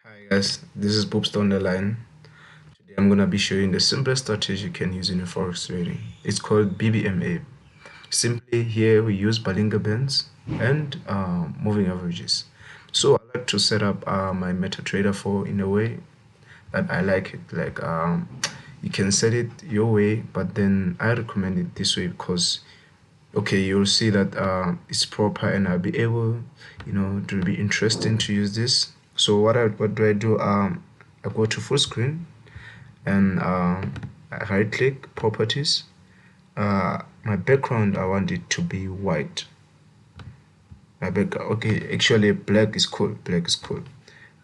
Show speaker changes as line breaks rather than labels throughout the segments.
Hi guys, this is Boops down the line. Today I'm gonna be showing the simplest strategy you can use in your forex trading. It's called BBMA. Simply here we use Bollinger Bands and moving averages. So I like to set up my MetaTrader 4 in a way that I like it. You can set it your way, but then I recommend it this way because okay, you'll see that it's proper and I'll be able, it will be interesting to use this. So what do I do? I go to full screen and I right click properties. My background, I want it to be white. Okay, actually black is cool. Black is cool.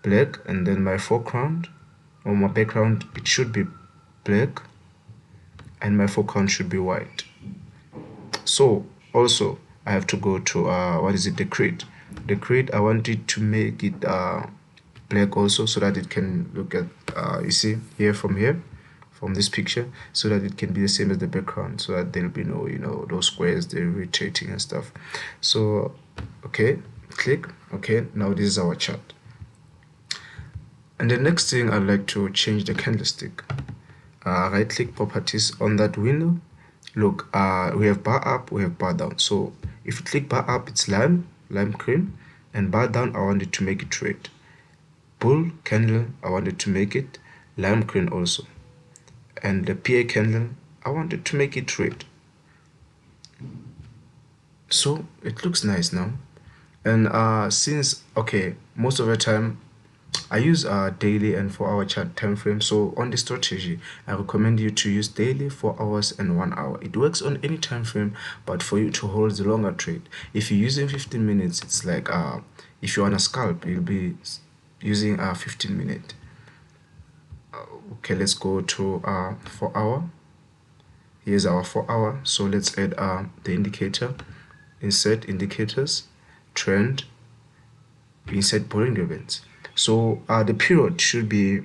Black, and then my foreground or my background, it should be black, and my foreground should be white. So also I have to go to the grid. The grid, I want it to make it black also, so that it can look at you see here from this picture, so that it can be the same as the background, so that there'll be no those squares they're rotating and stuff. So okay, click. Okay, now this is our chart. And the next thing, I'd like to change the candlestick. Right click properties on that window. Look, we have bar up, we have bar down. So if you click bar up, it's lime green, and bar down, I wanted to make it red. Bull candle, I wanted to make it lime green also, and the PA candle, I wanted to make it red. So it looks nice now. And since okay, most of the time I use daily and 4 hour chart time frame. So on this strategy, I recommend you to use daily, 4 hours, and 1 hour. It works on any time frame, but for you to hold the longer trade, if you're using 15 minutes, it's like if you want a scalp, you'll be using 15 minutes. Okay, let's go to 4 hour. Here's our 4 hour. So let's add the indicator. Insert indicators, trend, insert Bollinger Bands. So the period should be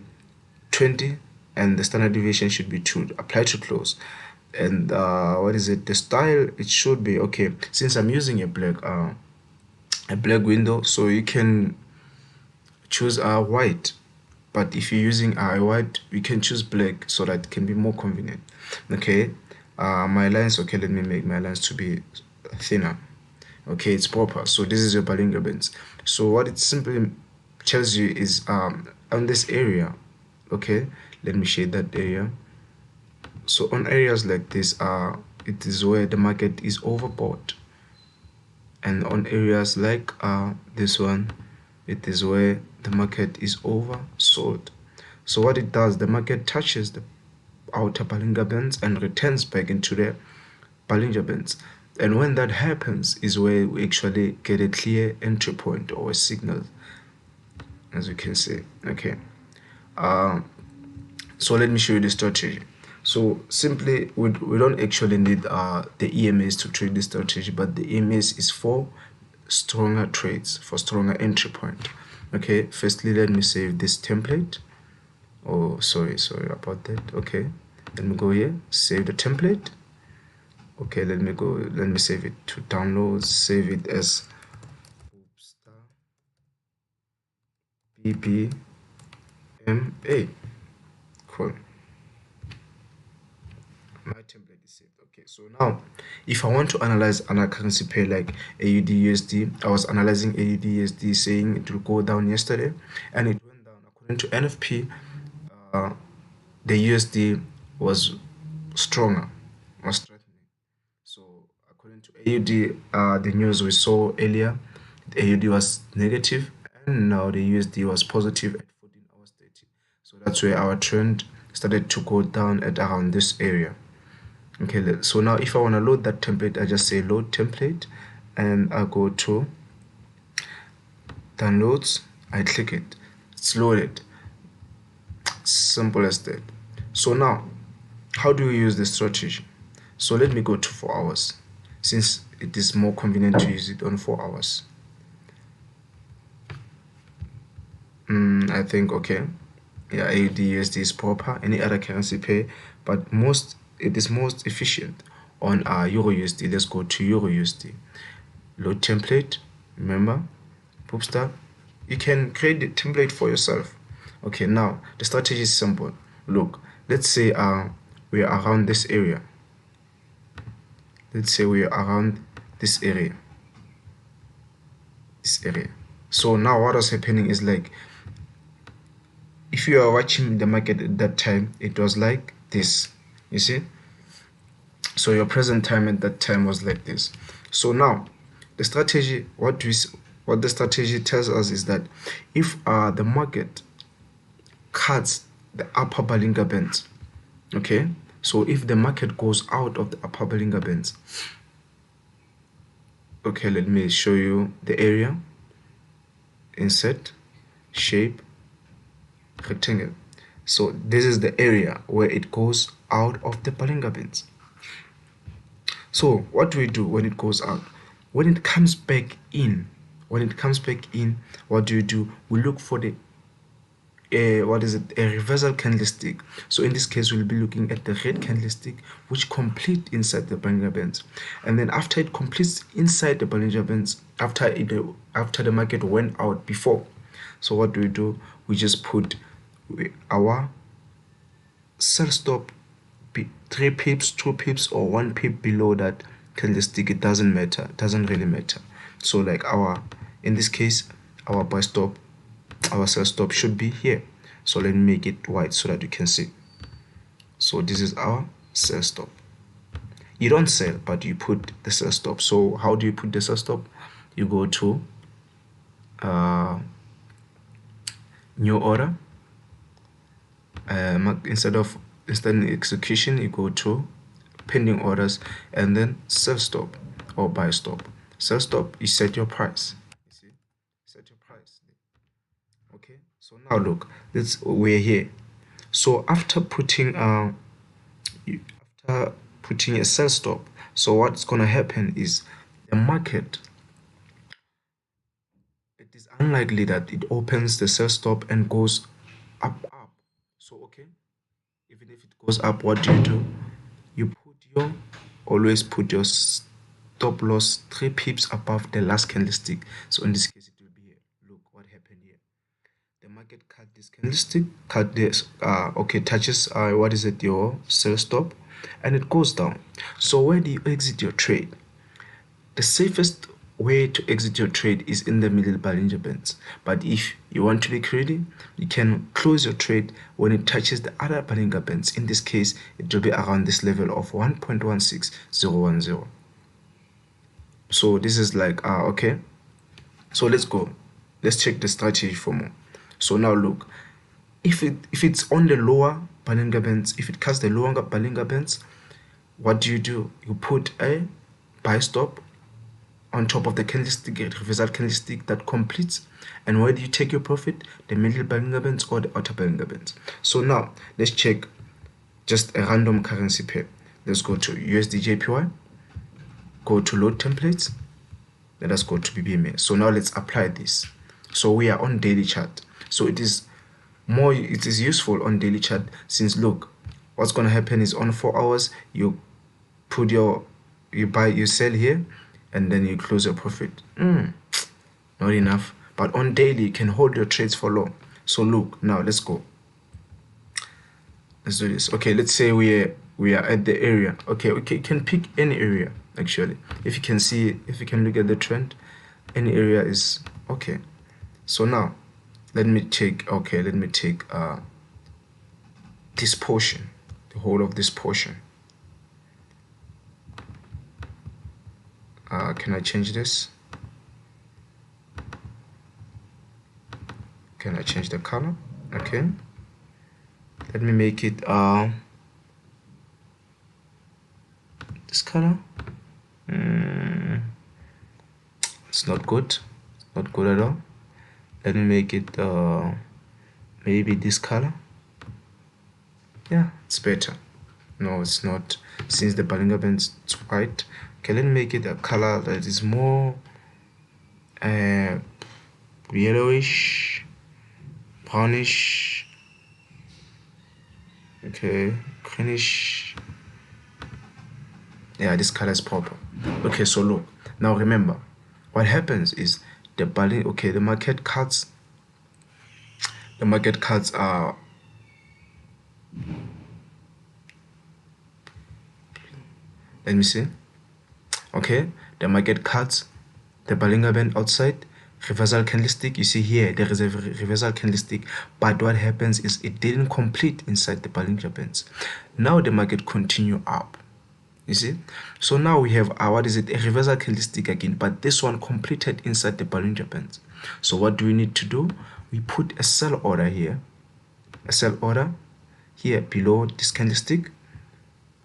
20 and the standard deviation should be 2. Apply to close. And the style, it should be okay. Since I'm using a black window, so you can choose white, but if you're using white, you can choose black so that it can be more convenient. Okay, my lines, okay, let me make my lines to be thinner. Okay, it's proper. So this is your Bollinger Bands. So what it simply tells you is on this area, okay, let me shade that area. So on areas like this, it is where the market is overbought, and on areas like this one, it is where the market is oversold. So what it does, the market touches the outer Bollinger Bands and returns back into the Bollinger Bands. And when that happens is where we actually get a clear entry point or a signal, as you can see. Okay, so let me show you the strategy. So simply, we don't actually need the EMAs to trade this strategy, but the EMAs is for stronger trades, for stronger entry point. Okay, firstly, let me save this template. Oh, sorry about that. Okay, let me go here, save the template. Okay, let me save it to downloads, save it as BBMA. Cool. My template is saved. Okay, so now if I want to analyze another currency pair like AUD USD, I was analyzing AUD USD, saying it will go down yesterday, and it went down. According to NFP, the USD was stronger, was strengthening. So according to AUD, the news we saw earlier, the AUD was negative, and now the USD was positive at 14 hours 30. So that's where our trend started to go down at around this area. Okay, so now if I want to load that template, I just say load template, and I go to downloads, I click it, it's loaded. Simple as that. So now, how do we use the strategy? So let me go to 4 hours, since it is more convenient to use it on 4 hours. I think, okay, yeah, AUD USD is proper, any other currency pair, but it is most efficient on Euro USD. Let's go to Euro USD. Load template, remember, Poopstar. You can create the template for yourself. Okay, now the strategy is simple. Look, let's say we are around this area. Let's say we are around this area. So now what was happening is like, if you are watching the market at that time, it was like this, you see. So your present time at that time was like this. So now the strategy, what the strategy tells us is that if the market cuts the upper Bollinger Bands, okay, so if the market goes out of the upper Bollinger Bands, okay, let me show you the area. Insert, shape, rectangle. So this is the area where it goes out of the Bollinger Bands. So what do we do when it goes out? When it comes back in, what do? We look for the a reversal candlestick. So in this case, we'll be looking at the red candlestick, which complete inside the Bollinger Bands, and then after it completes inside the Bollinger Bands, after the market went out before, so what do? We just put our sell stop 3 pips, 2 pips, or 1 pip below that candlestick. It doesn't matter, it doesn't really matter. So like in this case, our buy stop, our sell stop should be here. So let me make it white so that you can see. So this is our sell stop. You don't sell, but you put the sell stop. So how do you put the sell stop? You go to new order. Instead of execution, you go to pending orders, and then sell stop or buy stop. Sell stop, you set your price. You see, set your price. Okay, so now look, we're here. So after putting a sell stop, so what's gonna happen is the market, it is unlikely that it opens the sell stop and goes up. So okay, even if it goes up, what do? You always put your stop loss 3 pips above the last candlestick. So in this case, it will be here. Look what happened here. The market cut this candlestick, touches your sell stop, and it goes down. So where do you exit your trade? The safest way to exit your trade is in the middle Bollinger Bands. But if you want to be greedy, you can close your trade when it touches the other Bollinger Bands. In this case, it will be around this level of 1.16010. So this is like okay. So let's go. Let's check the strategy for more. So now look, if it's on the lower Bollinger Bands, if it cuts the lower Bollinger Bands, what do? You put a buy stop on top of the candlestick, a reversal candlestick that completes. And where do you take your profit? The middle Bollinger Bands or the outer Bollinger Bands? So now let's check just a random currency pair. Let's go to USD JPY, go to load templates, let us go to BBMA. So now let's apply this. So we are on daily chart. So it is useful on daily chart, since look, what's going to happen is on 4 hours, you sell here, and then you close your profit. Not enough. But on daily, you can hold your trades for long. So look, now let's go. Let's do this. Okay, let's say we are at the area. Okay, you can pick any area actually. If you can look at the trend, any area is okay. So now let me take this portion, the whole of this portion. Can I change this? Can I change the color? Okay, let me make it this color. It's not good, not good at all. Let me make it maybe this color. Yeah, it's better. No, it's not, since the Bollinger Band is white. Okay, let me make it a color that is more yellowish, brownish, okay, greenish. Yeah, this color is proper. Okay, so look, now remember what happens is the market cuts the market cuts let me see. Okay, the market cuts the Bollinger Band outside, reversal candlestick. You see here there is a reversal candlestick, but what happens is it didn't complete inside the Bollinger Bands. Now the market continue up. You see, so now we have what is it, a reversal candlestick again, but this one completed inside the Bollinger Bands. So what do we need to do? We put a sell order here, a sell order here below this candlestick,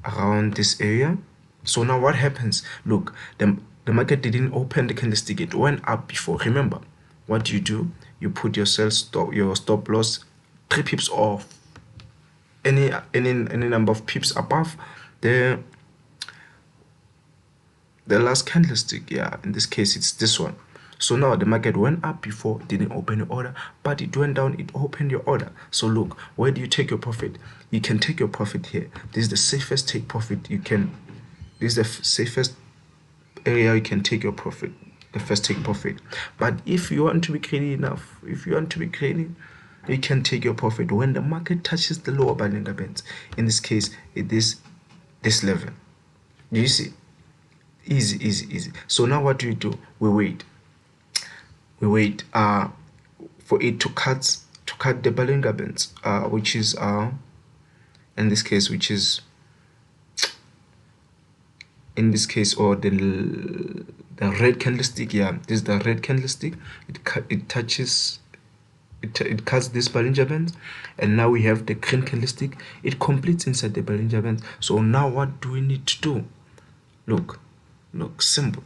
around this area. So now what happens? Look, the market didn't open the candlestick, it went up before. Remember, what you do, you put your stop loss 3 pips off, any number of pips above the last candlestick. Yeah, in this case it's this one. So now the market went up before, didn't open your order, but it went down, it opened your order. So look, where do you take your profit? You can take your profit here. This is the safest take profit you can. This is the safest area you can take your profit, the first take profit. But if you want to be greedy enough, if you want to be greedy, you can take your profit when the market touches the lower Bollinger Bands. In this case, it is this level. Do you see? Easy. So now what do we do? We wait for it to cut the Bollinger Bands, which is in this case, or the red candlestick. Yeah, this is the red candlestick. It cuts this Bollinger Band, and now we have the green candlestick. It completes inside the Bollinger Band. So now what do we need to do? Look, simple.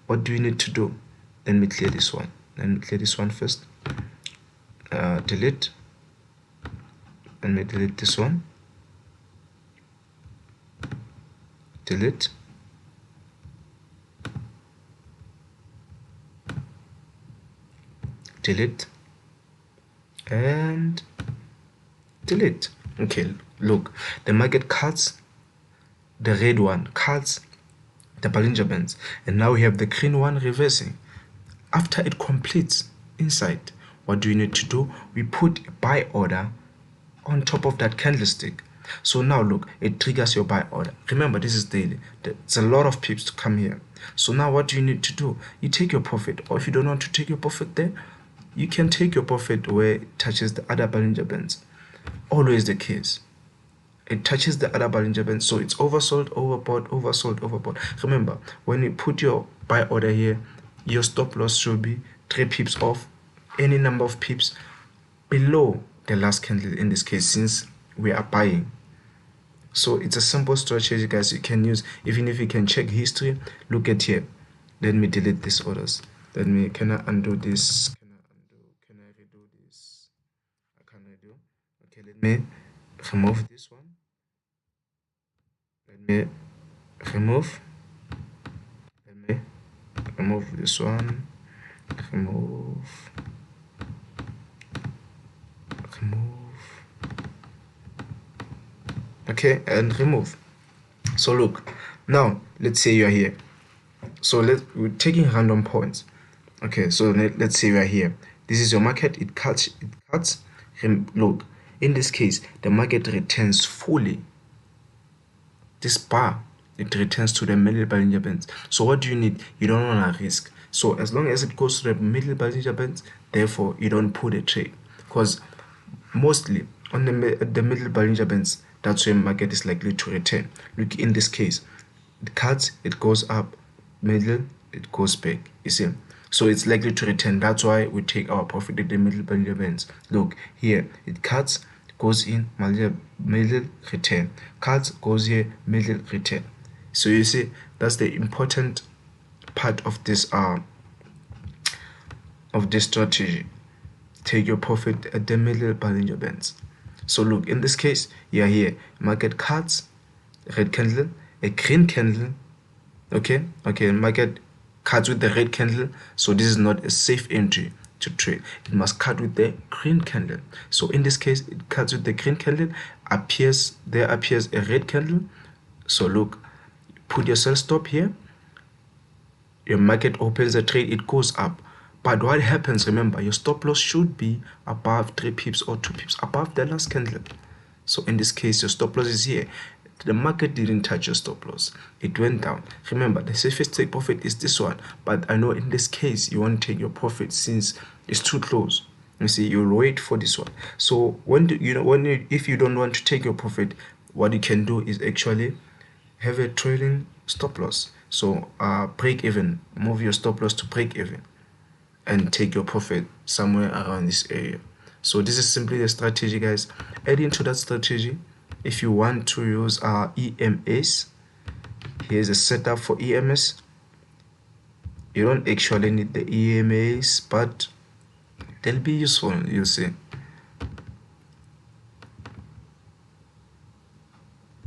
What do we need to do? Let me clear this one. First. Delete. Let me delete this one. Delete. And delete. Okay, look, the market cuts the red one, cuts the Bollinger Bands, and now we have the green one reversing. After it completes inside, what do we need to do? We put a buy order on top of that candlestick. So now look, it triggers your buy order. Remember, this is daily. There's a lot of pips to come here. So now what do you need to do? You take your profit, or if you don't want to take your profit there, you can take your profit where it touches the other Bollinger Bands. Always the case. It touches the other Bollinger Bands, so it's oversold, overbought. Remember, when you put your buy order here, your stop loss should be 3 pips off, any number of pips below the last candle in this case, since we are buying. So it's a simple strategy, guys, you can use. Even if you can check history, look at here. Let me delete these orders. Can I undo this? Can I redo this? I can't redo. Okay, let me remove this one. Let me remove this one. Remove. Okay, and remove. So look, now let's say you are here. So we're taking random points. Okay, so let's say we are here. This is your market. It cuts. Look, in this case, the market returns fully. This bar, it returns to the middle Bollinger Bands. So what do you need? You don't want to risk. So as long as it goes to the middle Bollinger Bands, therefore you don't put a trade, because mostly on the middle Bollinger Bands, that's where market is likely to return. Look, in this case, it cuts, it goes up, middle, it goes back. You see, so it's likely to return. That's why we take our profit at the middle Bollinger Bands. Look here, it cuts, goes in, middle, return, cuts, goes here, middle, return. So you see, that's the important part of this strategy. Take your profit at the middle Bollinger Bands. So look, in this case, you are here, market cuts, red candle, a green candle. Okay, market cuts with the red candle, so this is not a safe entry to trade. It must cut with the green candle. So in this case, it cuts with the green candle, there appears a red candle. So look, put your sell stop here. Your market opens a trade, it goes up, But what happens, remember, your stop loss should be above 3 pips or 2 pips above the last candle. So in this case, your stop loss is here. The market didn't touch your stop loss. It went down. Remember, the safest take profit is this one. But I know in this case, you want to take your profit since it's too close. You see, you'll wait for this one. So if you don't want to take your profit, what you can do is actually have a trailing stop loss. So break even, move your stop loss to break even, and take your profit somewhere around this area. So this is simply the strategy, guys. Adding to that strategy, if you want to use EMAs, here's a setup for EMS. You don't actually need the EMAs, but they'll be useful, you'll see.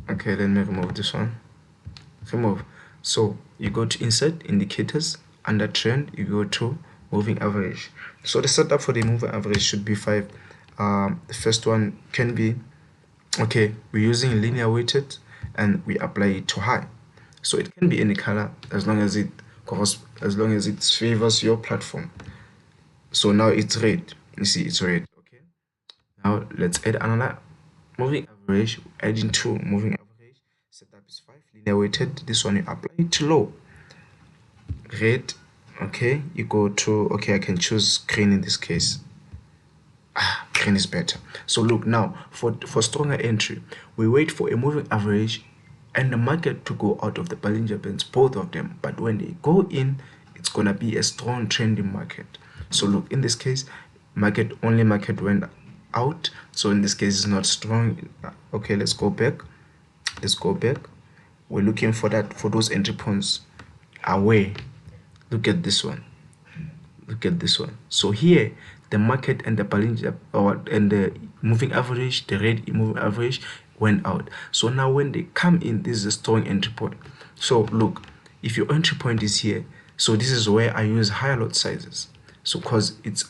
Okay, let me remove this one. Remove. So you go to insert indicators, under trend you go to moving average. So the setup for the moving average should be 5. The first one can be, okay, we're using linear weighted and we apply it to high. So it can be any color as long as it favors your platform. So now it's red. You see, it's red. Okay. Now let's add another moving average. Adding 2 moving average. Setup is 5 linear weighted. This one you apply it to low. Red. Okay. You go to, okay, I can choose green in this case. Green is better. So look now, for stronger entry, we wait for a moving average and the market to go out of the Bollinger Bands, both of them. But when they go in, it's gonna be a strong trending market. So look, in this case, market went out. So in this case, it's not strong. Okay, let's go back. We're looking for those entry points away. Look at this one. So here, the market and the Bollinger and the moving average, the red moving average went out. So now when they come in, this is a strong entry point. So look, if your entry point is here, so this is where I use higher lot sizes. So because it's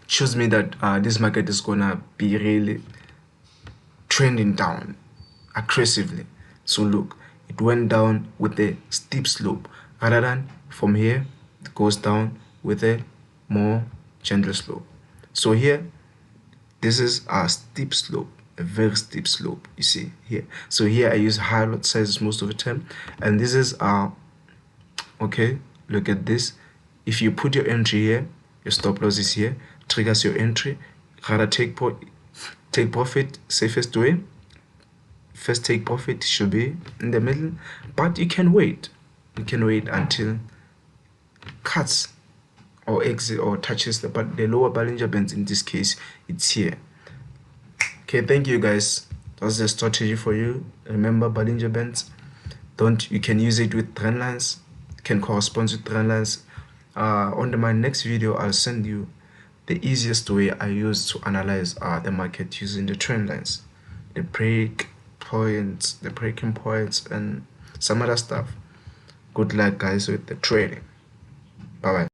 shows me that this market is gonna be really trending down aggressively. So look, it went down with a steep slope rather than from here it goes down with a more gentle slope. So here, this is a steep slope, a very steep slope, you see here. So here I use high lot sizes most of the time, and this is okay, look at this. If you put your entry here, your stop loss is here, triggers your entry, rather take profit safest way. First take profit should be in the middle, but you can wait until cuts or exit or touches the lower Bollinger Bands. In this case, it's here. Okay, thank you guys. That's the strategy for you. Remember, Bollinger Bands, you can use it with trend lines, can correspond with trend lines. On my next video, I'll send you the easiest way I use to analyze the market using the trend lines, the breaking points, and some other stuff. Good luck, guys, with the trading. Bye bye.